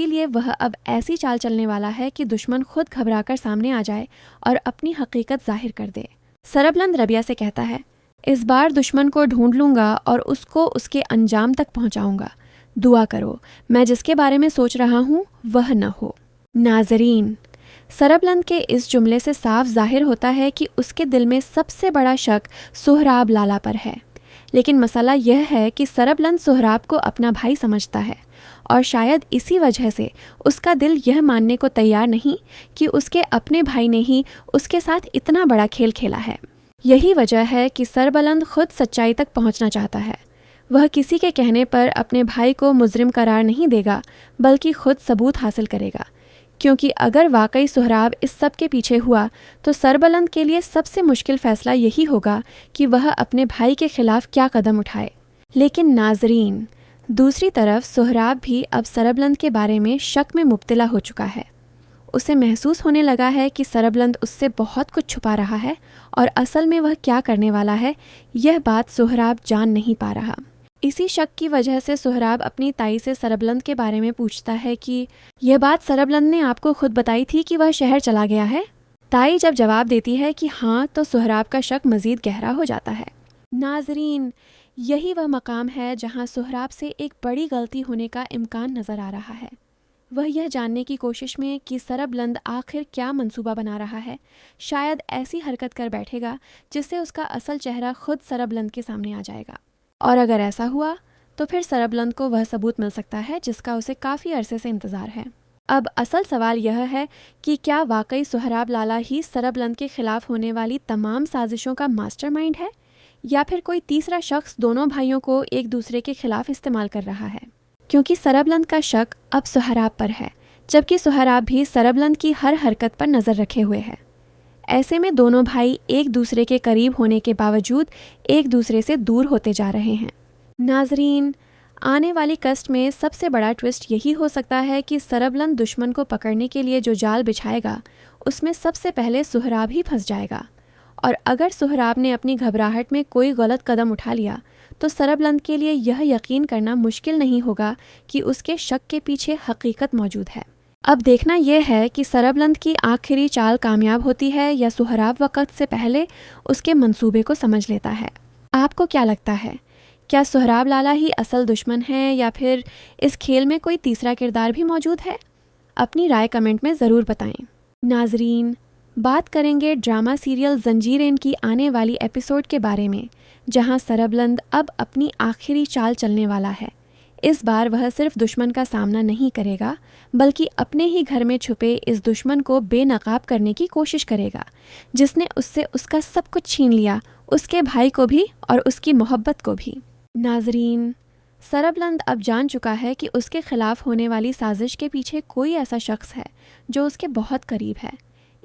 इसीलिए वह अब ऐसी चाल चलने वाला है कि दुश्मन खुद घबराकर सामने आ जाए और अपनी हकीकत जाहिर कर दे। सरबलंद रबिया से कहता है, इस बार दुश्मन को ढूंढ लूंगा और उसको उसके अंजाम तक पहुंचाऊंगा। दुआ करो, मैं जिसके बारे में सोच रहा हूँ वह न हो। नाजरीन, सरबलंद के इस जुमले से साफ जाहिर होता है कि उसके दिल में सबसे बड़ा शक सोहराब लाला पर है। लेकिन मसला यह है कि सरबलंद सोहराब को अपना भाई समझता है और शायद इसी वजह से उसका दिल यह मानने को तैयार नहीं कि उसके अपने भाई ने ही उसके साथ इतना बड़ा खेल खेला है। यही वजह है कि सरबलंद खुद सच्चाई तक पहुंचना चाहता है। वह किसी के कहने पर अपने भाई को मुजरिम करार नहीं देगा, बल्कि खुद सबूत हासिल करेगा, क्योंकि अगर वाकई सोहराब इस सब के पीछे हुआ तो सरबलंद के लिए सबसे मुश्किल फैसला यही होगा कि वह अपने भाई के खिलाफ क्या कदम उठाए। लेकिन नाजरीन, दूसरी तरफ सोहराब भी अब सरबलंद के बारे में शक में मुब्तला हो चुका है। उसे महसूस होने लगा है कि सरबलंद उससे बहुत कुछ छुपा रहा है और असल में वह क्या करने वाला है यह बात सोहराब जान नहीं पा रहा। इसी शक की वजह से सोहराब अपनी ताई से सरबलंद के बारे में पूछता है कि यह बात सरबलंद ने आपको खुद बताई थी कि वह शहर चला गया है। ताई जब जवाब देती है कि हाँ, तो सोहराब का शक मजीद गहरा हो जाता है। नाजरीन, यही वह मकाम है जहाँ सोहराब से एक बड़ी गलती होने का इम्कान नज़र आ रहा है। वह यह जानने की कोशिश में कि सरबलंद आखिर क्या मंसूबा बना रहा है, शायद ऐसी हरकत कर बैठेगा जिससे उसका असल चेहरा खुद सरबलंद के सामने आ जाएगा। और अगर ऐसा हुआ तो फिर सरबलंद को वह सबूत मिल सकता है जिसका उसे काफ़ी अरसे से इंतज़ार है। अब असल सवाल यह है कि क्या वाकई सोहराब लाला ही सरबलंद के खिलाफ होने वाली तमाम साजिशों का मास्टरमाइंड है, या फिर कोई तीसरा शख्स दोनों भाइयों को एक दूसरे के खिलाफ इस्तेमाल कर रहा है। क्योंकि सरबलंद का शक अब सोहराब पर है, जबकि सोहराब भी सरबलंद की हर हरकत पर नज़र रखे हुए है। ऐसे में दोनों भाई एक दूसरे के करीब होने के बावजूद एक दूसरे से दूर होते जा रहे हैं। नाजरीन, आने वाली कस्ट में सबसे बड़ा ट्विस्ट यही हो सकता है कि सरबलंद दुश्मन को पकड़ने के लिए जो जाल बिछाएगा उसमें सबसे पहले सोहराब ही फंस जाएगा। और अगर सोहराब ने अपनी घबराहट में कोई गलत कदम उठा लिया तो सरबलंद के लिए यह यकीन करना मुश्किल नहीं होगा कि उसके शक के पीछे हकीकत मौजूद है। अब देखना यह है कि सरबलंद की आखिरी चाल कामयाब होती है या सोहराब वक्त से पहले उसके मंसूबे को समझ लेता है। आपको क्या लगता है, क्या सोहराब लाला ही असल दुश्मन है या फिर इस खेल में कोई तीसरा किरदार भी मौजूद है? अपनी राय कमेंट में ज़रूर बताएं। नाजरीन, बात करेंगे ड्रामा सीरियल जंजीरें की आने वाली एपिसोड के बारे में, जहां सरबलंद अब अपनी आखिरी चाल चलने वाला है। इस बार वह सिर्फ दुश्मन का सामना नहीं करेगा, बल्कि अपने ही घर में छुपे इस दुश्मन को बेनकाब करने की कोशिश करेगा, जिसने उससे उसका सब कुछ छीन लिया, उसके भाई को भी और उसकी मोहब्बत को भी। नाजरीन, सरबलंद अब जान चुका है कि उसके खिलाफ होने वाली साजिश के पीछे कोई ऐसा शख्स है जो उसके बहुत करीब है।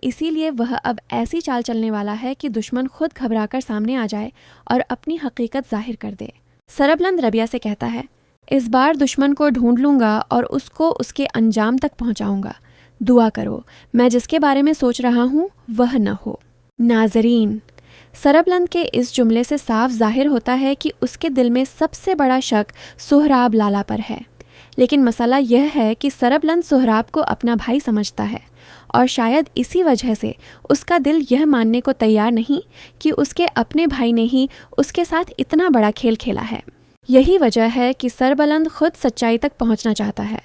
इसीलिए वह अब ऐसी चाल चलने वाला है कि दुश्मन खुद घबराकर सामने आ जाए और अपनी हकीकत जाहिर कर दे। सरबलंद रबिया से कहता है, इस बार दुश्मन को ढूंढ लूंगा और उसको उसके अंजाम तक पहुंचाऊंगा। दुआ करो, मैं जिसके बारे में सोच रहा हूँ वह न हो। नाजरीन, सरबलंद के इस जुमले से साफ जाहिर होता है कि उसके दिल में सबसे बड़ा शक सोहराब लाला पर है। लेकिन मसला यह है कि सरबलंद सोहराब को अपना भाई समझता है और शायद इसी वजह से उसका दिल यह मानने को तैयार नहीं कि उसके अपने भाई ने ही उसके साथ इतना बड़ा खेल खेला है। यही वजह है कि सरबलंद खुद सच्चाई तक पहुंचना चाहता है।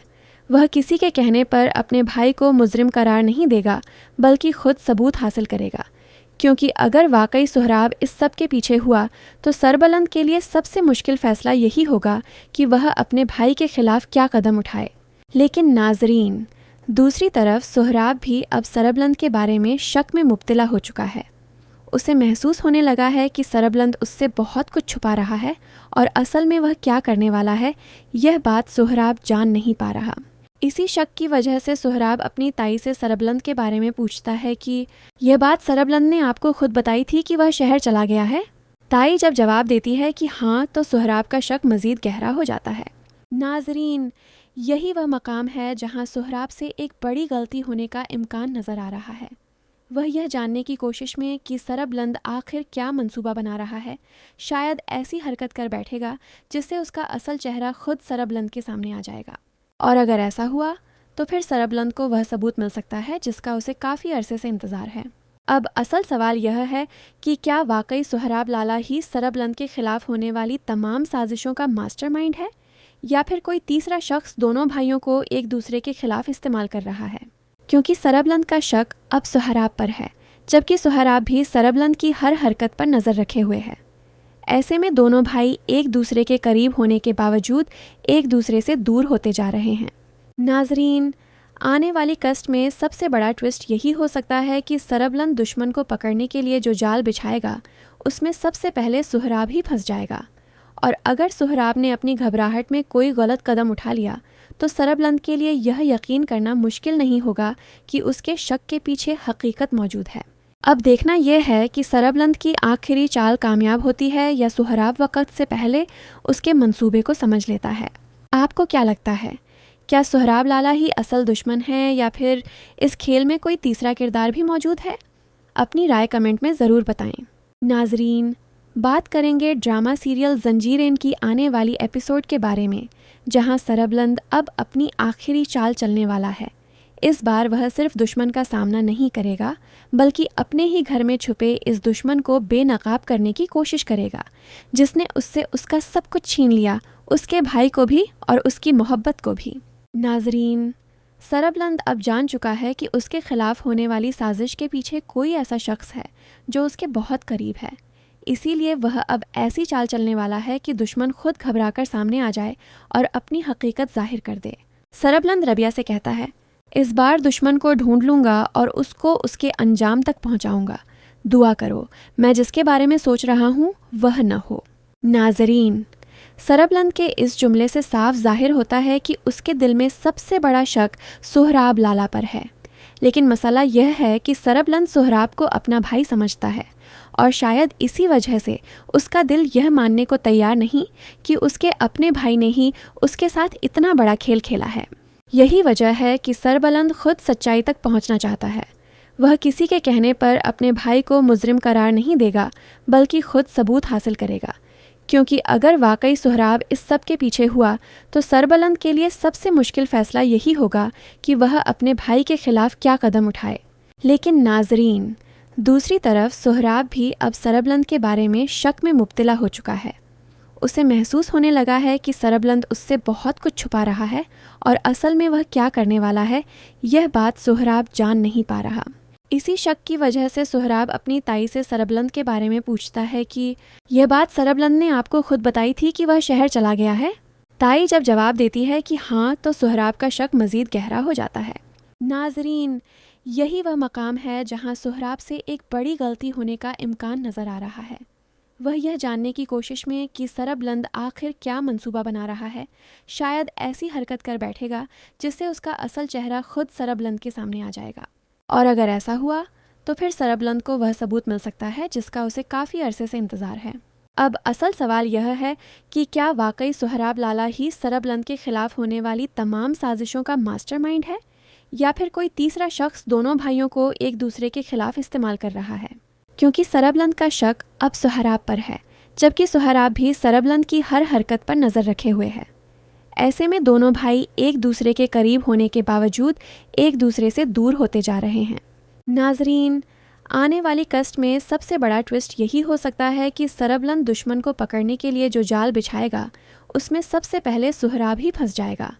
वह किसी के कहने पर अपने भाई को मुजरिम करार नहीं देगा, बल्कि खुद सबूत हासिल करेगा, क्योंकि अगर वाकई सोहराब इस सब के पीछे हुआ तो सरबलंद के लिए सबसे मुश्किल फैसला यही होगा कि वह अपने भाई के खिलाफ क्या कदम उठाए। लेकिन नाजरीन, दूसरी तरफ सोहराब भी अब सरबलंद के बारे में शक में मुब्तला हो चुका है। उसे महसूस होने लगा है कि सरबलंद उससे बहुत कुछ छुपा रहा है और असल में वह क्या करने वाला है यह बात सोहराब जान नहीं पा रहा। इसी शक की वजह से सोहराब अपनी ताई से सरबलंद के बारे में पूछता है कि यह बात सरबलंद ने आपको खुद बताई थी कि वह शहर चला गया है। ताई जब जवाब देती है कि हाँ, तो सोहराब का शक मजीद गहरा हो जाता है। नाजरीन, यही वह मकाम है जहाँ सोहराब से एक बड़ी गलती होने का इम्कान नज़र आ रहा है। वह यह जानने की कोशिश में कि सरबलंद आखिर क्या मंसूबा बना रहा है, शायद ऐसी हरकत कर बैठेगा जिससे उसका असल चेहरा खुद सरबलंद के सामने आ जाएगा। और अगर ऐसा हुआ तो फिर सरबलंद को वह सबूत मिल सकता है जिसका उसे काफ़ी अरसे से इंतज़ार है। अब असल सवाल यह है कि क्या वाकई सोहराब लाला ही सरबलंद के खिलाफ होने वाली तमाम साजिशों का मास्टरमाइंड है, या फिर कोई तीसरा शख्स दोनों भाइयों को एक दूसरे के खिलाफ इस्तेमाल कर रहा है। क्योंकि सरबलंद का शक अब सोहराब पर है, जबकि सोहराब भी सरबलंद की हर हरकत पर नज़र रखे हुए है। ऐसे में दोनों भाई एक दूसरे के करीब होने के बावजूद एक दूसरे से दूर होते जा रहे हैं। नाजरीन, आने वाली कस्ट में सबसे बड़ा ट्विस्ट यही हो सकता है कि सरबलंद दुश्मन को पकड़ने के लिए जो जाल बिछाएगा उसमें सबसे पहले सोहराब ही फंस जाएगा, और अगर सोहराब ने अपनी घबराहट में कोई गलत कदम उठा लिया तो सरबलंद के लिए यह यकीन करना मुश्किल नहीं होगा कि उसके शक के पीछे हकीकत मौजूद है। अब देखना यह है कि सरबलंद की आखिरी चाल कामयाब होती है या सोहराब वक्त से पहले उसके मंसूबे को समझ लेता है। आपको क्या लगता है, क्या सोहराब लाला ही असल दुश्मन है या फिर इस खेल में कोई तीसरा किरदार भी मौजूद है? अपनी राय कमेंट में ज़रूर बताएं। नाजरीन, बात करेंगे ड्रामा सीरियल जंजीरें की आने वाली एपिसोड के बारे में, जहां सरबलंद अब अपनी आखिरी चाल चलने वाला है। इस बार वह सिर्फ दुश्मन का सामना नहीं करेगा, बल्कि अपने ही घर में छुपे इस दुश्मन को बेनकाब करने की कोशिश करेगा, जिसने उससे उसका सब कुछ छीन लिया, उसके भाई को भी और उसकी मोहब्बत को भी। नाजरीन, सरबलंद अब जान चुका है कि उसके खिलाफ होने वाली साजिश के पीछे कोई ऐसा शख्स है जो उसके बहुत करीब है। इसीलिए वह अब ऐसी चाल चलने वाला है कि दुश्मन खुद घबराकर सामने आ जाए और अपनी हकीकत जाहिर कर दे। सरबलंद रबिया से कहता है, इस बार दुश्मन को ढूंढ लूँगा और उसको उसके अंजाम तक पहुँचाऊँगा। दुआ करो मैं जिसके बारे में सोच रहा हूँ वह न हो। नाजरीन, सरबलंद के इस जुमले से साफ जाहिर होता है कि उसके दिल में सबसे बड़ा शक सोहराब लाला पर है। लेकिन मसला यह है कि सरबलंद सोहराब को अपना भाई समझता है, और शायद इसी वजह से उसका दिल यह मानने को तैयार नहीं कि उसके अपने भाई ने ही उसके साथ इतना बड़ा खेल खेला है। यही वजह है कि सरबलंद खुद सच्चाई तक पहुंचना चाहता है। वह किसी के कहने पर अपने भाई को मुजरिम करार नहीं देगा, बल्कि खुद सबूत हासिल करेगा। क्योंकि अगर वाकई सोहराब इस सब के पीछे हुआ तो सरबलंद के लिए सबसे मुश्किल फैसला यही होगा कि वह अपने भाई के खिलाफ क्या कदम उठाए। लेकिन नाजरीन, दूसरी तरफ सोहराब भी अब सरबलंद के बारे में शक में मुब्तला हो चुका है। उसे महसूस होने लगा है कि सरबलंद उससे बहुत कुछ छुपा रहा है, और असल में वह क्या करने वाला है यह बात सोहराब जान नहीं पा रहा। इसी शक की वजह से सोहराब अपनी ताई से सरबलंद के बारे में पूछता है कि यह बात सरबलंद ने आपको खुद बताई थी कि वह शहर चला गया है। ताई जब जवाब देती है कि हाँ, तो सोहराब का शक मज़ीद गहरा हो जाता है। नाजरीन, यही वह मकाम है जहाँ सोहराब से एक बड़ी गलती होने का इम्कान नज़र आ रहा है। वह यह जानने की कोशिश में कि सरबलंद आखिर क्या मंसूबा बना रहा है, शायद ऐसी हरकत कर बैठेगा जिससे उसका असल चेहरा खुद सरबलंद के सामने आ जाएगा। और अगर ऐसा हुआ तो फिर सरबलंद को वह सबूत मिल सकता है जिसका उसे काफ़ी अरसे से इंतज़ार है। अब असल सवाल यह है कि क्या वाकई सोहराब लाला ही सरबलंद के खिलाफ होने वाली तमाम साजिशों का मास्टरमाइंड है, या फिर कोई तीसरा शख्स दोनों भाइयों को एक दूसरे के खिलाफ इस्तेमाल कर रहा है। क्योंकि सरबलंद का शक अब सोहराब पर है, जबकि सोहराब भी सरबलंद की हर हरकत पर नज़र रखे हुए है। ऐसे में दोनों भाई एक दूसरे के करीब होने के बावजूद एक दूसरे से दूर होते जा रहे हैं। नाजरीन, आने वाली कस्ट में सबसे बड़ा ट्विस्ट यही हो सकता है कि सरबलंद दुश्मन को पकड़ने के लिए जो जाल बिछाएगा उसमें सबसे पहले सोहराब ही फंस जाएगा,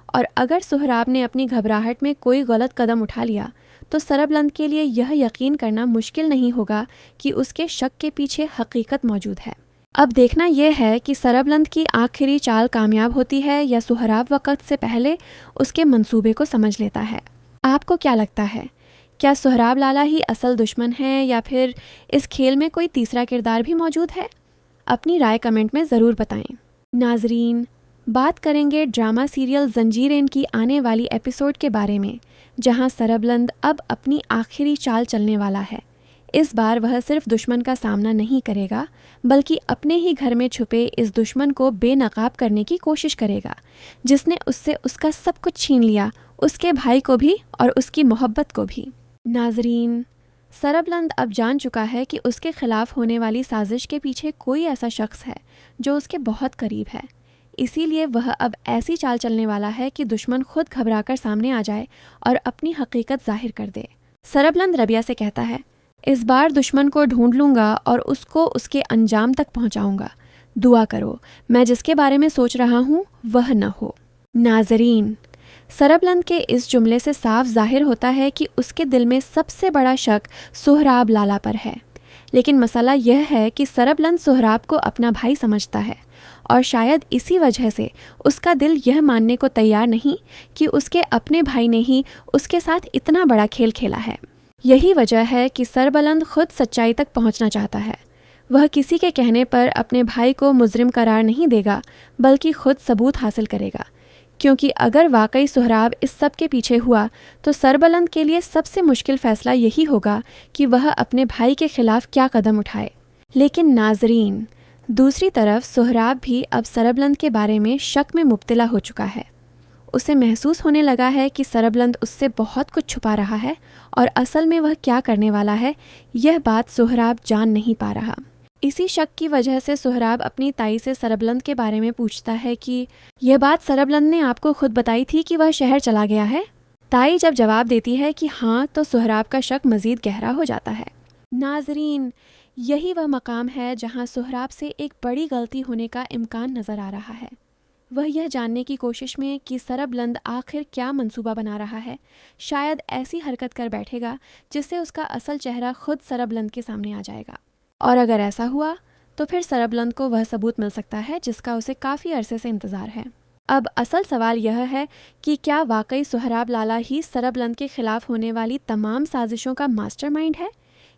और अगर सोहराब ने अपनी घबराहट में कोई गलत कदम उठा लिया तो सरबलंद के लिए यह यकीन करना मुश्किल नहीं होगा कि उसके शक के पीछे हकीकत मौजूद है। अब देखना यह है कि सरबलंद की आखिरी चाल कामयाब होती है या सोहराब वक्त से पहले उसके मंसूबे को समझ लेता है। आपको क्या लगता है, क्या सोहराब लाला ही असल दुश्मन है या फिर इस खेल में कोई तीसरा किरदार भी मौजूद है? अपनी राय कमेंट में ज़रूर बताएं। नाजरीन, बात करेंगे ड्रामा सीरियल जंजीरें की आने वाली एपिसोड के बारे में, जहां सरबलंद अब अपनी आखिरी चाल चलने वाला है। इस बार वह सिर्फ दुश्मन का सामना नहीं करेगा, बल्कि अपने ही घर में छुपे इस दुश्मन को बेनकाब करने की कोशिश करेगा, जिसने उससे उसका सब कुछ छीन लिया, उसके भाई को भी और उसकी मोहब्बत को भी। नाजरीन, सरबलंद अब जान चुका है कि उसके खिलाफ होने वाली साजिश के पीछे कोई ऐसा शख्स है जो उसके बहुत करीब है। इसीलिए वह अब ऐसी चाल चलने वाला है कि दुश्मन खुद घबराकर सामने आ जाए और अपनी हकीकत जाहिर कर दे। सरबलंद रबिया से कहता है, इस बार दुश्मन को ढूंढ लूंगा और उसको उसके अंजाम तक पहुंचाऊंगा। दुआ करो, मैं जिसके बारे में सोच रहा हूँ वह न हो। नाजरीन, सरबलंद के इस जुमले से साफ जाहिर होता है कि उसके दिल में सबसे बड़ा शक सोहराब लाला पर है। लेकिन मसला यह है कि सरबलंद सोहराब को अपना भाई समझता है और शायद इसी वजह से उसका दिल यह मानने को तैयार नहीं कि उसके अपने भाई ने ही उसके साथ इतना बड़ा खेल खेला है। यही वजह है कि सरबलंद खुद सच्चाई तक पहुंचना चाहता है। वह किसी के कहने पर अपने भाई को मुजरिम करार नहीं देगा, बल्कि खुद सबूत हासिल करेगा, क्योंकि अगर वाकई सोहराब इस सब के पीछे हुआ तो सरबलंद के लिए सबसे मुश्किल फैसला यही होगा कि वह अपने भाई के खिलाफ क्या कदम उठाए। लेकिन नाजरीन, दूसरी तरफ सोहराब भी अब सरबलंद के बारे में शक में मुब्तला हो चुका है। उसे महसूस होने लगा है कि सरबलंद उससे बहुत कुछ छुपा रहा है और असल में वह क्या करने वाला है यह बात सोहराब जान नहीं पा रहा। इसी शक की वजह से सोहराब अपनी ताई से सरबलंद के बारे में पूछता है कि यह बात सरबलंद ने आपको खुद बताई थी कि वह शहर चला गया है। ताई जब जवाब देती है कि हाँ, तो सोहराब का शक मज़ीद गहरा हो जाता है। नाजरीन, यही वह मकाम है जहाँ सोहराब से एक बड़ी गलती होने का इम्कान नज़र आ रहा है। वह यह जानने की कोशिश में कि सरबलंद आखिर क्या मंसूबा बना रहा है, शायद ऐसी हरकत कर बैठेगा जिससे उसका असल चेहरा खुद सरबलंद के सामने आ जाएगा। और अगर ऐसा हुआ तो फिर सरबलंद को वह सबूत मिल सकता है जिसका उसे काफ़ी अरसे से इंतज़ार है। अब असल सवाल यह है कि क्या वाकई सोहराब लाला ही सरबलंद के खिलाफ होने वाली तमाम साजिशों का मास्टरमाइंड है,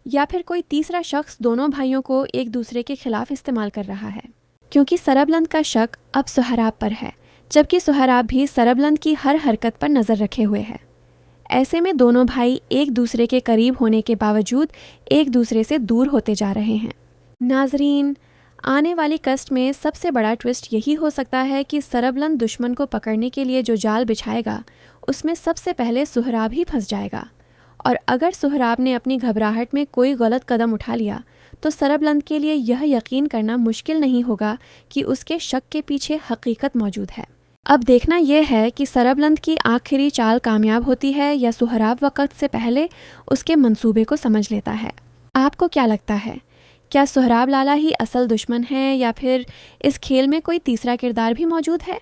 या फिर कोई तीसरा शख्स दोनों भाइयों को एक दूसरे के खिलाफ इस्तेमाल कर रहा है। क्योंकि सरबलंद का शक अब सोहराब पर है, जबकि सोहराब भी सरबलंद की हर हरकत पर नज़र रखे हुए है। ऐसे में दोनों भाई एक दूसरे के करीब होने के बावजूद एक दूसरे से दूर होते जा रहे हैं। नाजरीन, आने वाली कस्ट में सबसे बड़ा ट्विस्ट यही हो सकता है कि सरबलंद दुश्मन को पकड़ने के लिए जो जाल बिछाएगा उसमें सबसे पहले सोहराब ही फंस जाएगा। और अगर सोहराब ने अपनी घबराहट में कोई गलत कदम उठा लिया तो सरबलंद के लिए यह यकीन करना मुश्किल नहीं होगा कि उसके शक के पीछे हकीकत मौजूद है। अब देखना यह है कि सरबलंद की आखिरी चाल कामयाब होती है या सोहराब वक्त से पहले उसके मंसूबे को समझ लेता है। आपको क्या लगता है, क्या सोहराब लाला ही असल दुश्मन है या फिर इस खेल में कोई तीसरा किरदार भी मौजूद है?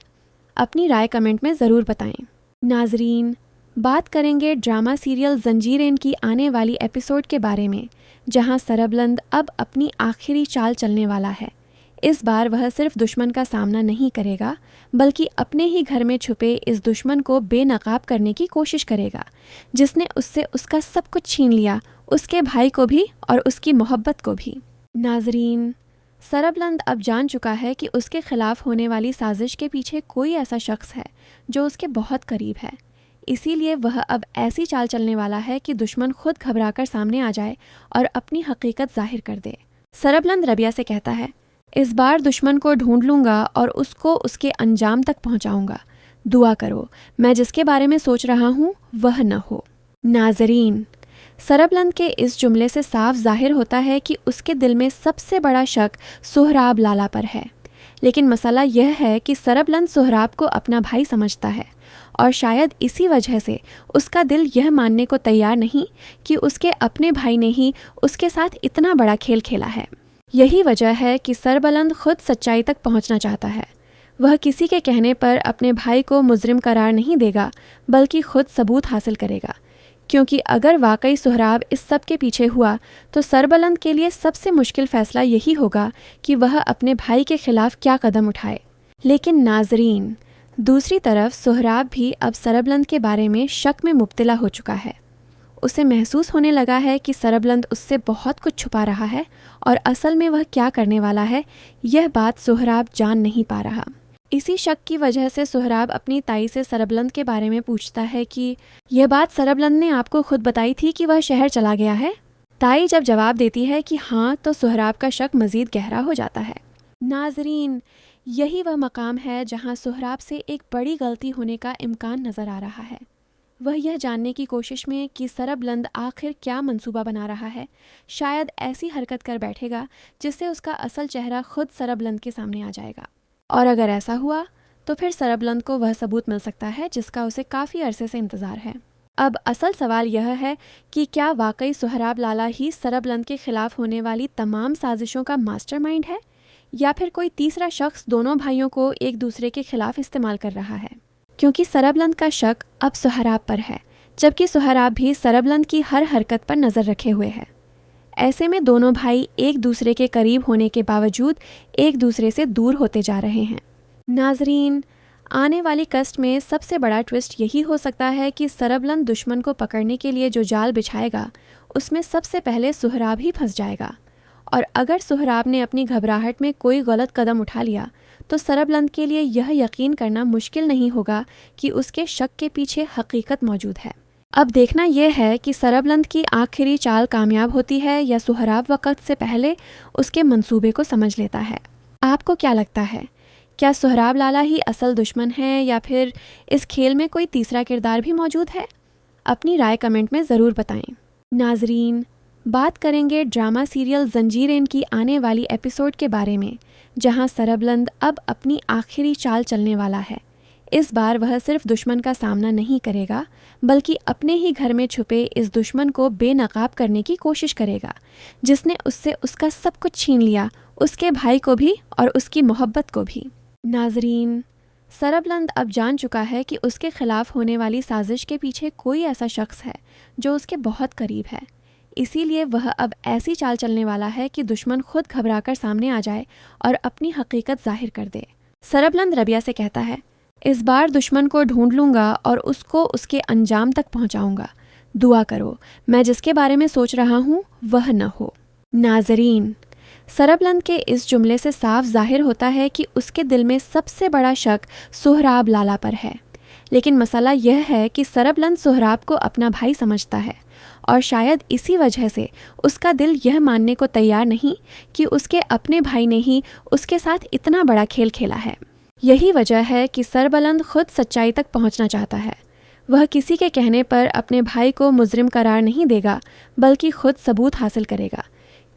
अपनी राय कमेंट में ज़रूर बताएं। नाजरीन, बात करेंगे ड्रामा सीरियल जंजीरें की आने वाली एपिसोड के बारे में, जहां सरबलंद अब अपनी आखिरी चाल चलने वाला है। इस बार वह सिर्फ दुश्मन का सामना नहीं करेगा, बल्कि अपने ही घर में छुपे इस दुश्मन को बेनकाब करने की कोशिश करेगा, जिसने उससे उसका सब कुछ छीन लिया, उसके भाई को भी और उसकी मोहब्बत को भी। नाजरीन, सरबलंद अब जान चुका है कि उसके खिलाफ होने वाली साजिश के पीछे कोई ऐसा शख्स है जो उसके बहुत करीब है। इसीलिए वह अब ऐसी चाल चलने वाला है कि दुश्मन खुद घबराकर सामने आ जाए और अपनी हकीकत जाहिर कर दे। सरबलंद रबिया से कहता है, इस बार दुश्मन को ढूंढ लूंगा और उसको उसके अंजाम तक पहुंचाऊंगा। दुआ करो, मैं जिसके बारे में सोच रहा हूँ वह न हो। नाजरीन, सरबलंद के इस जुमले से साफ जाहिर होता है कि उसके दिल में सबसे बड़ा शक सोहराब लाला पर है। लेकिन मसला यह है कि सरबलंद सोहराब को अपना भाई समझता है और शायद इसी वजह से उसका दिल यह मानने को तैयार नहीं कि उसके अपने भाई ने ही उसके साथ इतना बड़ा खेल खेला है। यही वजह है कि सरबलंद खुद सच्चाई तक पहुंचना चाहता है। वह किसी के कहने पर अपने भाई को मुजरिम करार नहीं देगा, बल्कि खुद सबूत हासिल करेगा, क्योंकि अगर वाकई सोहराब इस सब के पीछे हुआ तो सरबलंद के लिए सबसे मुश्किल फैसला यही होगा कि वह अपने भाई के खिलाफ क्या कदम उठाए। लेकिन नाजरीन, दूसरी तरफ सोहराब भी अब सरबलंद के बारे में शक में मुब्तला हो चुका है। उसे महसूस होने लगा है कि सरबलंद उससे बहुत कुछ छुपा रहा है और असल में वह क्या करने वाला है यह बात सोहराब जान नहीं पा रहा। इसी शक की वजह से सोहराब अपनी ताई से सरबलंद के बारे में पूछता है कि यह बात सरबलंद ने आपको खुद बताई थी कि वह शहर चला गया है। ताई जब जवाब देती है कि हाँ, तो सोहराब का शक मज़ीद गहरा हो जाता है। नाजरीन, यही वह मकाम है जहाँ सोहराब से एक बड़ी गलती होने का इम्कान नज़र आ रहा है। वह यह जानने की कोशिश में कि सरबलंद आखिर क्या मंसूबा बना रहा है, शायद ऐसी हरकत कर बैठेगा जिससे उसका असल चेहरा खुद सरबलंद के सामने आ जाएगा। और अगर ऐसा हुआ तो फिर सरबलंद को वह सबूत मिल सकता है जिसका उसे काफ़ी अरसे से इंतज़ार है। अब असल सवाल यह है कि क्या वाकई सोहराब लाला ही सरबलंद के खिलाफ होने वाली तमाम साजिशों का मास्टरमाइंड है, या फिर कोई तीसरा शख्स दोनों भाइयों को एक दूसरे के खिलाफ इस्तेमाल कर रहा है। क्योंकि सरबलंद का शक अब सोहराब पर है, जबकि सोहराब भी सरबलंद की हर हरकत पर नज़र रखे हुए है। ऐसे में दोनों भाई एक दूसरे के करीब होने के बावजूद एक दूसरे से दूर होते जा रहे हैं। नाजरीन, आने वाली कस्ट में सबसे बड़ा ट्विस्ट यही हो सकता है कि सरबलंद दुश्मन को पकड़ने के लिए जो जाल बिछाएगा उसमें सबसे पहले सोहराब ही फंस जाएगा, और अगर सोहराब ने अपनी घबराहट में कोई गलत कदम उठा लिया तो सरबलंद के लिए यह यकीन करना मुश्किल नहीं होगा कि उसके शक के पीछे हकीकत मौजूद है। अब देखना यह है कि सरबलंद की आखिरी चाल कामयाब होती है या सोहराब वक्त से पहले उसके मंसूबे को समझ लेता है। आपको क्या लगता है, क्या सोहराब लाला ही असल दुश्मन है या फिर इस खेल में कोई तीसरा किरदार भी मौजूद है? अपनी राय कमेंट में ज़रूर बताएं। नाजरीन, बात करेंगे ड्रामा सीरियल जंजीरें की आने वाली एपिसोड के बारे में, जहां सरबलंद अब अपनी आखिरी चाल चलने वाला है। इस बार वह सिर्फ दुश्मन का सामना नहीं करेगा, बल्कि अपने ही घर में छुपे इस दुश्मन को बेनकाब करने की कोशिश करेगा, जिसने उससे उसका सब कुछ छीन लिया, उसके भाई को भी और उसकी मोहब्बत को भी। नाजरीन, सरबलंद अब जान चुका है कि उसके खिलाफ होने वाली साजिश के पीछे कोई ऐसा शख्स है जो उसके बहुत करीब है। इसीलिए वह अब ऐसी चाल चलने वाला है कि दुश्मन खुद घबराकर सामने आ जाए और अपनी हकीकत जाहिर कर दे। सरबलंद रबिया से कहता है, इस बार दुश्मन को ढूंढ लूँगा और उसको उसके अंजाम तक पहुँचाऊँगा। दुआ करो मैं जिसके बारे में सोच रहा हूँ वह न हो। नाजरीन, सरबलंद के इस जुमले से साफ जाहिर होता है कि उसके दिल में सबसे बड़ा शक सोहराब लाला पर है। लेकिन मसला यह है कि सरबलंद सोहराब को अपना भाई समझता है, और शायद इसी वजह से उसका दिल यह मानने को तैयार नहीं कि उसके अपने भाई ने ही उसके साथ इतना बड़ा खेल खेला है। यही वजह है कि सरबलंद खुद सच्चाई तक पहुंचना चाहता है। वह किसी के कहने पर अपने भाई को मुजरिम करार नहीं देगा, बल्कि खुद सबूत हासिल करेगा।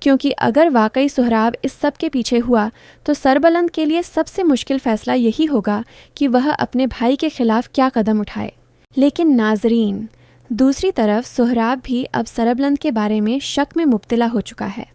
क्योंकि अगर वाकई सोहराब इस सब के पीछे हुआ तो सरबलंद के लिए सबसे मुश्किल फैसला यही होगा कि वह अपने भाई के खिलाफ क्या कदम उठाए। लेकिन नाजरीन, दूसरी तरफ सोहराब भी अब सरबलंद के बारे में शक में मुब्तला हो चुका है।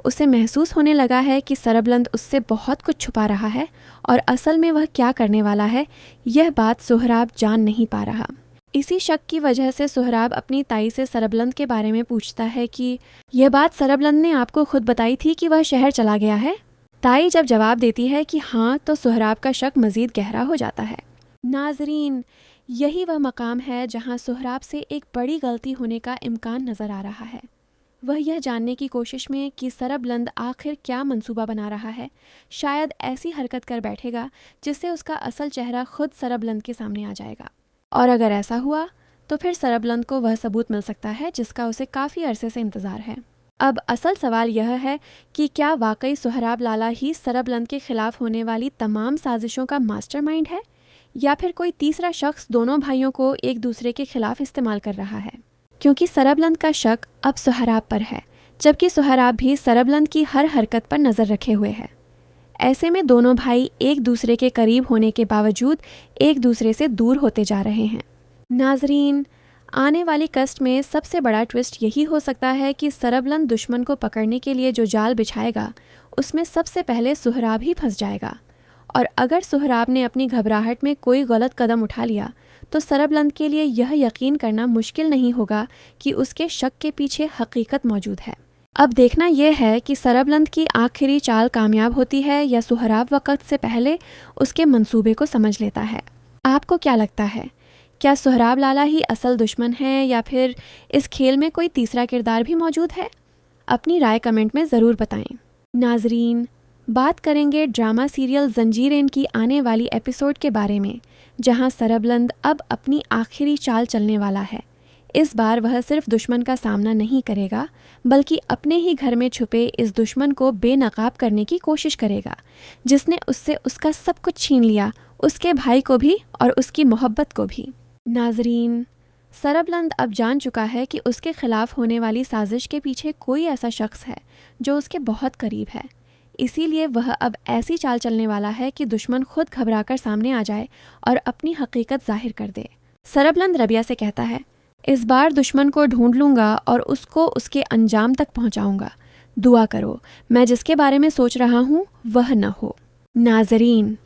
उसे महसूस होने लगा है कि सरबलंद उससे बहुत कुछ छुपा रहा है, और असल में वह क्या करने वाला है यह बात सोहराब जान नहीं पा रहा। इसी शक की वजह से सोहराब अपनी ताई से सरबलंद के बारे में पूछता है कि यह बात सरबलंद ने आपको खुद बताई थी कि वह शहर चला गया है। ताई जब जवाब देती है कि हाँ, तो सोहराब का शक मज़ीद गहरा हो जाता है। नाजरीन, यही वह मकाम है जहाँ सोहराब से एक बड़ी गलती होने का इम्कान नज़र आ रहा है। वह यह जानने की कोशिश में कि सरबलंद आखिर क्या मंसूबा बना रहा है, शायद ऐसी हरकत कर बैठेगा जिससे उसका असल चेहरा खुद सरबलंद के सामने आ जाएगा। और अगर ऐसा हुआ तो फिर सरबलंद को वह सबूत मिल सकता है जिसका उसे काफ़ी अरसे से इंतज़ार है। अब असल सवाल यह है कि क्या वाकई सोहराब लाला ही सरबलंद के खिलाफ होने वाली तमाम साजिशों का मास्टरमाइंड है, या फिर कोई तीसरा शख्स दोनों भाइयों को एक दूसरे के खिलाफ इस्तेमाल कर रहा है। क्योंकि सरबलंद का शक अब सोहराब पर है, जबकि सोहराब भी सरबलंद की हर हरकत पर नज़र रखे हुए है। ऐसे में दोनों भाई एक दूसरे के करीब होने के बावजूद एक दूसरे से दूर होते जा रहे हैं। नाजरीन, आने वाली कस्ट में सबसे बड़ा ट्विस्ट यही हो सकता है कि सरबलंद दुश्मन को पकड़ने के लिए जो जाल बिछाएगा उसमें सबसे पहले सोहराब ही फंस जाएगा, और अगर सोहराब ने अपनी घबराहट में कोई गलत कदम उठा लिया तो सरबलंद के लिए यह यकीन करना मुश्किल नहीं होगा कि उसके शक के पीछे हकीकत मौजूद है। अब देखना यह है कि सरबलंद की आखिरी चाल कामयाब होती है या सोहराब वक्त से पहले उसके मंसूबे को समझ लेता है। आपको क्या लगता है, क्या सोहराब लाला ही असल दुश्मन है या फिर इस खेल में कोई तीसरा किरदार भी मौजूद है? अपनी राय कमेंट में ज़रूर बताएं। नाजरीन, बात करेंगे ड्रामा सीरियल जंजीरें की आने वाली एपिसोड के बारे में, जहां सरबलंद अब अपनी आखिरी चाल चलने वाला है। इस बार वह सिर्फ दुश्मन का सामना नहीं करेगा, बल्कि अपने ही घर में छुपे इस दुश्मन को बेनकाब करने की कोशिश करेगा, जिसने उससे उसका सब कुछ छीन लिया, उसके भाई को भी और उसकी मोहब्बत को भी। नाजरीन, सरबलंद अब जान चुका है कि उसके खिलाफ होने वाली साजिश के पीछे कोई ऐसा शख्स है जो उसके बहुत करीब है। इसीलिए वह अब ऐसी चाल चलने वाला है कि दुश्मन खुद घबराकर सामने आ जाए और अपनी हकीकत जाहिर कर दे। सरबलंद रबिया से कहता है, इस बार दुश्मन को ढूंढ लूंगा और उसको उसके अंजाम तक पहुंचाऊंगा। दुआ करो, मैं जिसके बारे में सोच रहा हूँ वह न हो। नाजरीन,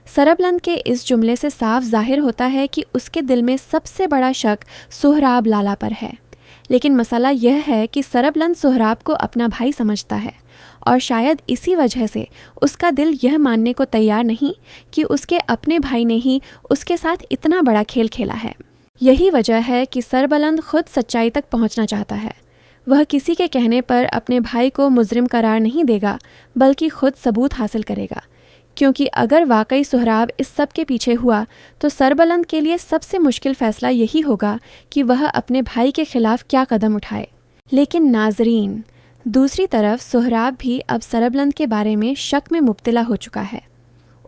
सरबलंद के इस जुमले से साफ जाहिर होता है कि उसके दिल में सबसे बड़ा शक सोहराब लाला पर है। लेकिन मसला यह है कि सरबलंद सोहराब को अपना भाई समझता है और शायद इसी वजह से उसका दिल यह मानने को तैयार नहीं कि उसके अपने भाई ने ही उसके साथ इतना बड़ा खेल खेला है। यही वजह है कि सरबलंद खुद सच्चाई तक पहुंचना चाहता है। वह किसी के कहने पर अपने भाई को मुजरिम करार नहीं देगा, बल्कि खुद सबूत हासिल करेगा, क्योंकि अगर वाकई सोहराब इस सब के पीछे हुआ तो सरबलंद के लिए सबसे मुश्किल फैसला यही होगा कि वह अपने भाई के खिलाफ क्या कदम उठाए। लेकिन नाजरीन, दूसरी तरफ सोहराब भी अब सरबलंद के बारे में शक में मुब्तला हो चुका है।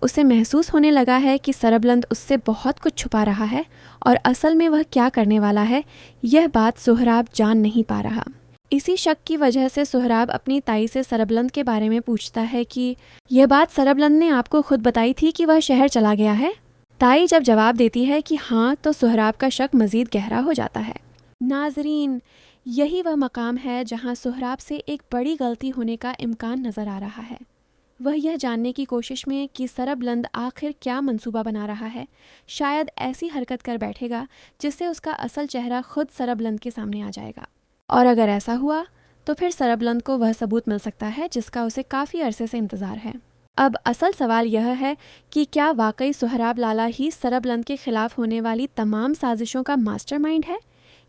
उसे महसूस होने लगा है कि सरबलंद उससे बहुत कुछ छुपा रहा है और असल में वह क्या करने वाला है, यह बात सोहराब जान नहीं पा रहा। इसी शक की वजह से सोहराब अपनी ताई से सरबलंद के बारे में पूछता है कि यह बात सरबलंद ने आपको खुद बताई थी कि वह शहर चला गया है। ताई जब जवाब देती है कि हाँ, तो सोहराब का शक मज़ीद गहरा हो जाता है। नाजरीन, यही वह मकाम है जहाँ सोहराब से एक बड़ी गलती होने का इम्कान नज़र आ रहा है। वह यह जानने की कोशिश में कि सरबलंद आखिर क्या मंसूबा बना रहा है, शायद ऐसी हरकत कर बैठेगा जिससे उसका असल चेहरा खुद सरबलंद के सामने आ जाएगा। और अगर ऐसा हुआ तो फिर सरबलंद को वह सबूत मिल सकता है जिसका उसे काफ़ी अरसे से इंतज़ार है। अब असल सवाल यह है कि क्या वाकई सोहराब लाला ही सरबलंद के खिलाफ होने वाली तमाम साजिशों का मास्टरमाइंड है,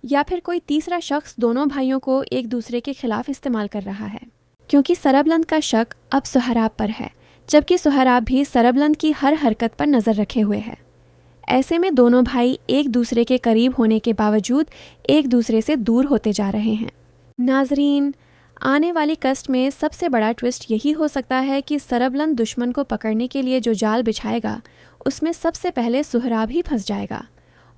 या फिर कोई तीसरा शख्स दोनों भाइयों को एक दूसरे के खिलाफ इस्तेमाल कर रहा है। क्योंकि सरबलंद का शक अब सोहराब पर है, जबकि सोहराब भी सरबलंद की हर हरकत पर नज़र रखे हुए है। ऐसे में दोनों भाई एक दूसरे के करीब होने के बावजूद एक दूसरे से दूर होते जा रहे हैं। नाजरीन, आने वाली कस्ट में सबसे बड़ा ट्विस्ट यही हो सकता है कि सरबलंद दुश्मन को पकड़ने के लिए जो जाल बिछाएगा उसमें सबसे पहले सोहराब ही फंस जाएगा।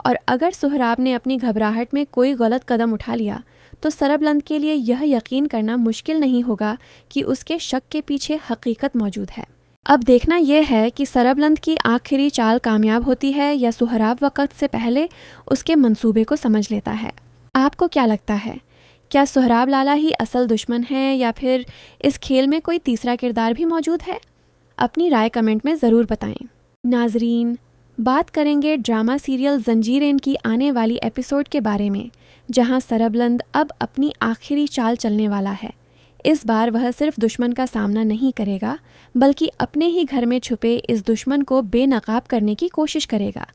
और अगर सोहराब ने अपनी घबराहट में कोई गलत कदम उठा लिया तो सरबलंद के लिए यह यकीन करना मुश्किल नहीं होगा कि उसके शक के पीछे हकीकत मौजूद है। अब देखना यह है कि सरबलंद की आखिरी चाल कामयाब होती है या सोहराब वक्त से पहले उसके मंसूबे को समझ लेता है। आपको क्या लगता है, क्या सोहराब लाला ही असल दुश्मन है या फिर इस खेल में कोई तीसरा किरदार भी मौजूद है? अपनी राय कमेंट में ज़रूर बताएं। नाजरीन, बात करेंगे ड्रामा सीरियल जंजीरें की आने वाली एपिसोड के बारे में, जहां सरबलंद अब अपनी आखिरी चाल चलने वाला है। इस बार वह सिर्फ दुश्मन का सामना नहीं करेगा, बल्कि अपने ही घर में छुपे इस दुश्मन को बेनकाब करने की कोशिश करेगा,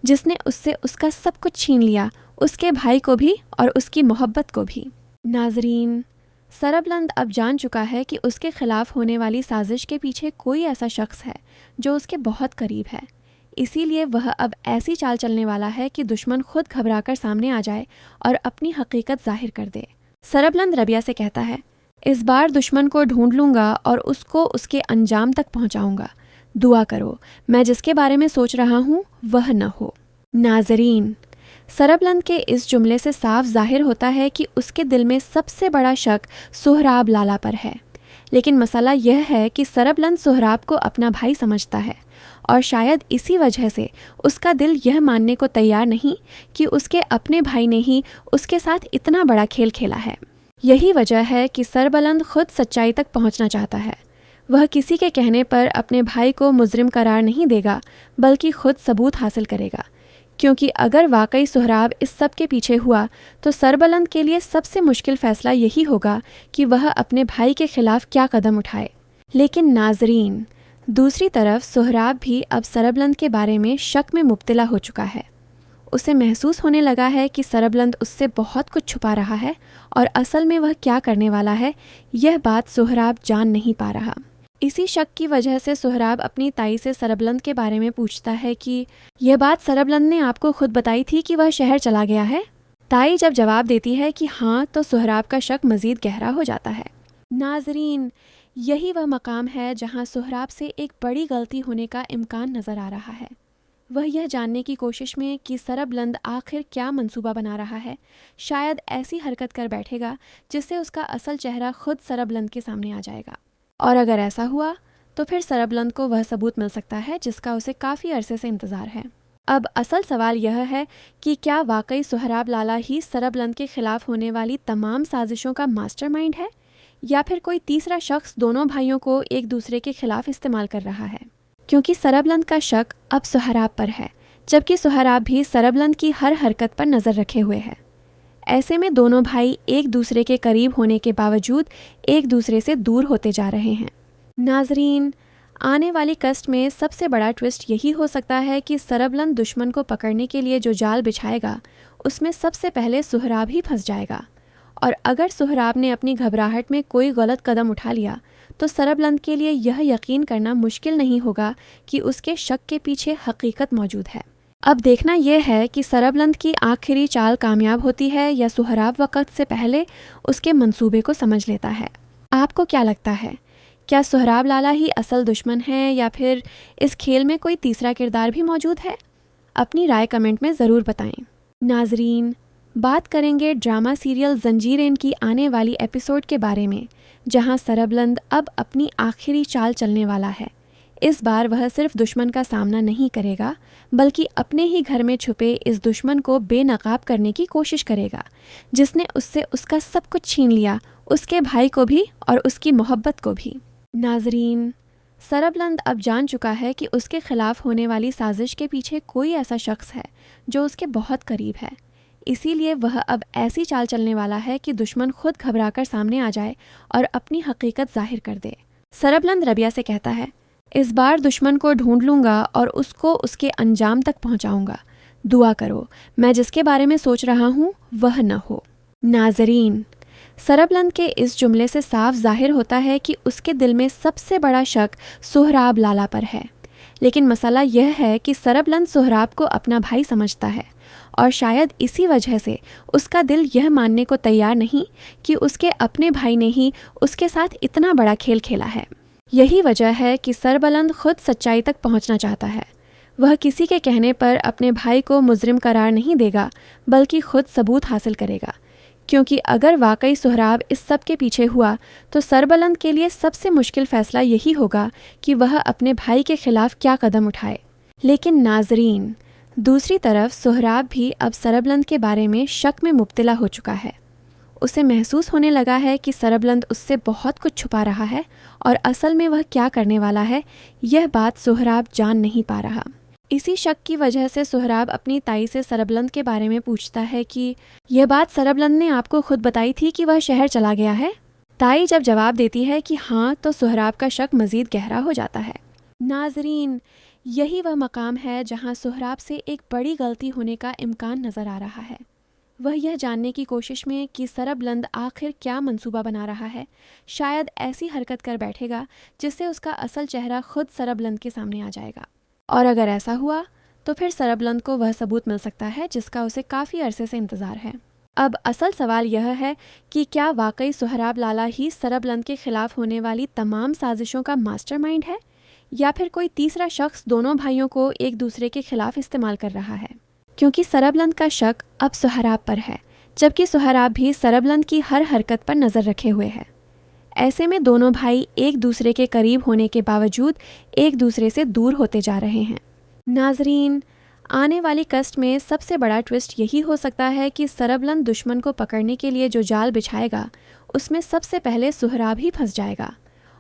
जिसने उससे उसका सब कुछ छीन लिया, उसके भाई को भी और उसकी मोहब्बत को भी। नाजरीन, सरबलंद अब जान चुका है कि उसके खिलाफ होने वाली साजिश के पीछे कोई ऐसा शख्स है जो उसके बहुत करीब है। इसीलिए वह अब ऐसी चाल चलने वाला है कि दुश्मन खुद घबराकर सामने आ जाए और अपनी हकीकत जाहिर कर दे। सरबलंद रबिया से कहता है, इस बार दुश्मन को ढूंढ लूंगा और उसको उसके अंजाम तक पहुंचाऊंगा। दुआ करो, मैं जिसके बारे में सोच रहा हूँ वह न हो। नाजरीन, सरबलंद के इस जुमले से साफ जाहिर होता है कि उसके दिल में सबसे बड़ा शक सोहराब लाला पर है। लेकिन मसला यह है कि सरबलंद सोहराब को अपना भाई समझता है और शायद इसी वजह से उसका दिल यह मानने को तैयार नहीं कि उसके अपने भाई ने ही उसके साथ इतना बड़ा खेल खेला है। यही वजह है कि सरबलंद खुद सच्चाई तक पहुंचना चाहता है। वह किसी के कहने पर अपने भाई को मुजरिम करार नहीं देगा, बल्कि खुद सबूत हासिल करेगा, क्योंकि अगर वाकई सोहराब इस सब के पीछे हुआ तो सरबलंद के लिए सबसे मुश्किल फैसला यही होगा कि वह अपने भाई के खिलाफ क्या कदम उठाए। लेकिन नाजरीन, दूसरी तरफ सोहराब भी अब सरबलंद के बारे में शक में मुब्तला हो चुका है। उसे महसूस होने लगा है कि सरबलंद उससे बहुत कुछ छुपा रहा है और असल में वह क्या करने वाला है, यह बात सोहराब जान नहीं पा रहा। इसी शक की वजह से सोहराब अपनी ताई से सरबलंद के बारे में पूछता है कि यह बात सरबलंद ने आपको खुद बताई थी कि वह शहर चला गया है। ताई जब जवाब देती है कि हाँ, तो सोहराब का शक मज़ीद गहरा हो जाता है। नाजरीन, यही वह मकाम है जहाँ सोहराब से एक बड़ी गलती होने का इम्कान नज़र आ रहा है। वह यह जानने की कोशिश में कि सरबलंद आखिर क्या मंसूबा बना रहा है, शायद ऐसी हरकत कर बैठेगा जिससे उसका असल चेहरा खुद सरबलंद के सामने आ जाएगा। और अगर ऐसा हुआ तो फिर सरबलंद को वह सबूत मिल सकता है जिसका उसे काफ़ी अरसे से इंतज़ार है। अब असल सवाल यह है कि क्या वाकई सोहराब लाला ही सरबलंद के खिलाफ होने वाली तमाम साजिशों का मास्टरमाइंड है, या फिर कोई तीसरा शख्स दोनों भाइयों को एक दूसरे के खिलाफ इस्तेमाल कर रहा है। क्योंकि सरबलंद का शक अब सोहराब पर है, जबकि सोहराब भी सरबलंद की हर हरकत पर नज़र रखे हुए है। ऐसे में दोनों भाई एक दूसरे के करीब होने के बावजूद एक दूसरे से दूर होते जा रहे हैं। नाजरीन, आने वाली कस्ट में सबसे बड़ा ट्विस्ट यही हो सकता है कि सरबलंद दुश्मन को पकड़ने के लिए जो जाल बिछाएगा उसमें सबसे पहले सोहराब ही फंस जाएगा, और अगर सोहराब ने अपनी घबराहट में कोई गलत कदम उठा लिया तो सरबलंद के लिए यह यकीन करना मुश्किल नहीं होगा कि उसके शक के पीछे हकीकत मौजूद है। अब देखना यह है कि सरबलंद की आखिरी चाल कामयाब होती है या सोहराब वक्त से पहले उसके मंसूबे को समझ लेता है। आपको क्या लगता है, क्या सोहराब लाला ही असल दुश्मन है या फिर इस खेल में कोई तीसरा किरदार भी मौजूद है? अपनी राय कमेंट में ज़रूर बताएं। नाजरीन, बात करेंगे ड्रामा सीरियल जंजीरें की आने वाली एपिसोड के बारे में, जहां सरबलंद अब अपनी आखिरी चाल चलने वाला है। इस बार वह सिर्फ दुश्मन का सामना नहीं करेगा, बल्कि अपने ही घर में छुपे इस दुश्मन को बेनकाब करने की कोशिश करेगा, जिसने उससे उसका सब कुछ छीन लिया, उसके भाई को भी और उसकी मोहब्बत को भी। नाजरीन, सरबलंद अब जान चुका है कि उसके खिलाफ होने वाली साजिश के पीछे कोई ऐसा शख्स है जो उसके बहुत करीब है। इसीलिए वह अब ऐसी चाल चलने वाला है कि दुश्मन खुद घबराकर सामने आ जाए और अपनी हकीकत जाहिर कर दे। सरबलंद रबिया से कहता है, इस बार दुश्मन को ढूंढ लूँगा और उसको उसके अंजाम तक पहुँचाऊँगा। दुआ करो, मैं जिसके बारे में सोच रहा हूँ वह न हो। नाजरीन, सरबलंद के इस जुमले से साफ जाहिर होता है कि उसके दिल में सबसे बड़ा शक सोहराब लाला पर है। लेकिन मसला यह है कि सरबलंद सोहराब को अपना भाई समझता है, और शायद इसी वजह से उसका दिल यह मानने को तैयार नहीं कि उसके अपने भाई ने ही उसके साथ इतना बड़ा खेल खेला है। यही वजह है कि सरबलंद खुद सच्चाई तक पहुंचना चाहता है। वह किसी के कहने पर अपने भाई को मुजरिम करार नहीं देगा, बल्कि खुद सबूत हासिल करेगा। क्योंकि अगर वाकई सोहराब इस सब के पीछे हुआ तो सरबलंद के लिए सबसे मुश्किल फैसला यही होगा कि वह अपने भाई के खिलाफ क्या कदम उठाए। लेकिन नाजरीन, दूसरी तरफ सोहराब भी अब सरबलंद के बारे में शक में मुब्तला हो चुका है। उसे महसूस होने लगा है कि सरबलंद उससे बहुत कुछ छुपा रहा है, और असल में वह क्या करने वाला है यह बात सोहराब जान नहीं पा रहा। इसी शक की वजह से सोहराब अपनी ताई से सरबलंद के बारे में पूछता है कि यह बात सरबलंद ने आपको खुद बताई थी कि वह शहर चला गया है। ताई जब जवाब देती है कि हाँ, तो सोहराब का शक मज़ीद गहरा हो जाता है। नाजरीन, यही वह मकाम है जहाँ सोहराब से एक बड़ी गलती होने का इम्कान नज़र आ रहा है। वह यह जानने की कोशिश में कि सरबलंद आखिर क्या मंसूबा बना रहा है, शायद ऐसी हरकत कर बैठेगा जिससे उसका असल चेहरा खुद सरबलंद के सामने आ जाएगा। और अगर ऐसा हुआ तो फिर सरबलंद को वह सबूत मिल सकता है जिसका उसे काफ़ी अरसे से इंतज़ार है। अब असल सवाल यह है कि क्या वाकई सोहराब लाला ही सरबलंद के खिलाफ होने वाली तमाम साजिशों का मास्टरमाइंड है, या फिर कोई तीसरा शख्स दोनों भाइयों को एक दूसरे के खिलाफ इस्तेमाल कर रहा है। क्योंकि सरबलंद का शक अब सोहराब पर है, जबकि सोहराब भी सरबलंद की हर हरकत पर नज़र रखे हुए है। ऐसे में दोनों भाई एक दूसरे के करीब होने के बावजूद एक दूसरे से दूर होते जा रहे हैं। नाजरीन, आने वाली कस्ट में सबसे बड़ा ट्विस्ट यही हो सकता है कि सरबलंद दुश्मन को पकड़ने के लिए जो जाल बिछाएगा उसमें सबसे पहले सोहराब ही फंस जाएगा,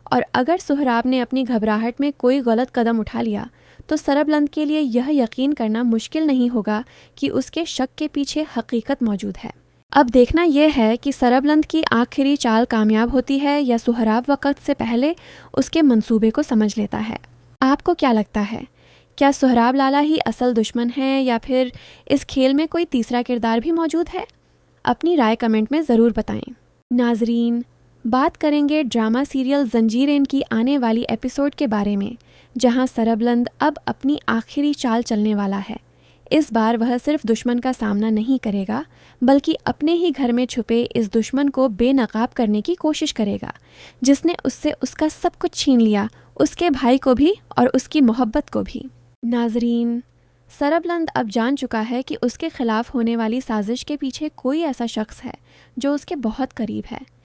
और अगर सोहराब ने अपनी घबराहट में कोई गलत कदम उठा लिया तो सरबलंद के लिए यह यकीन करना मुश्किल नहीं होगा कि उसके शक के पीछे हकीकत मौजूद है। अब देखना यह है कि सरबलंद की आखिरी चाल कामयाब होती है या सोहराब वक्त से पहले उसके मंसूबे को समझ लेता है। आपको क्या लगता है, क्या सोहराब लाला ही असल दुश्मन है या फिर इस खेल में कोई तीसरा किरदार भी मौजूद है? अपनी राय कमेंट में ज़रूर बताएं। नाजरीन, बात करेंगे ड्रामा सीरियल जंजीरें की आने वाली एपिसोड के बारे में, जहां सरबलंद अब अपनी आखिरी चाल चलने वाला है। इस बार वह सिर्फ दुश्मन का सामना नहीं करेगा, बल्कि अपने ही घर में छुपे इस दुश्मन को बेनकाब करने की कोशिश करेगा, जिसने उससे उसका सब कुछ छीन लिया, उसके भाई को भी और उसकी मोहब्बत को भी। नाजरीन, सरबलंद अब जान चुका है कि उसके खिलाफ होने वाली साजिश के पीछे कोई ऐसा शख्स है जो उसके बहुत करीब है।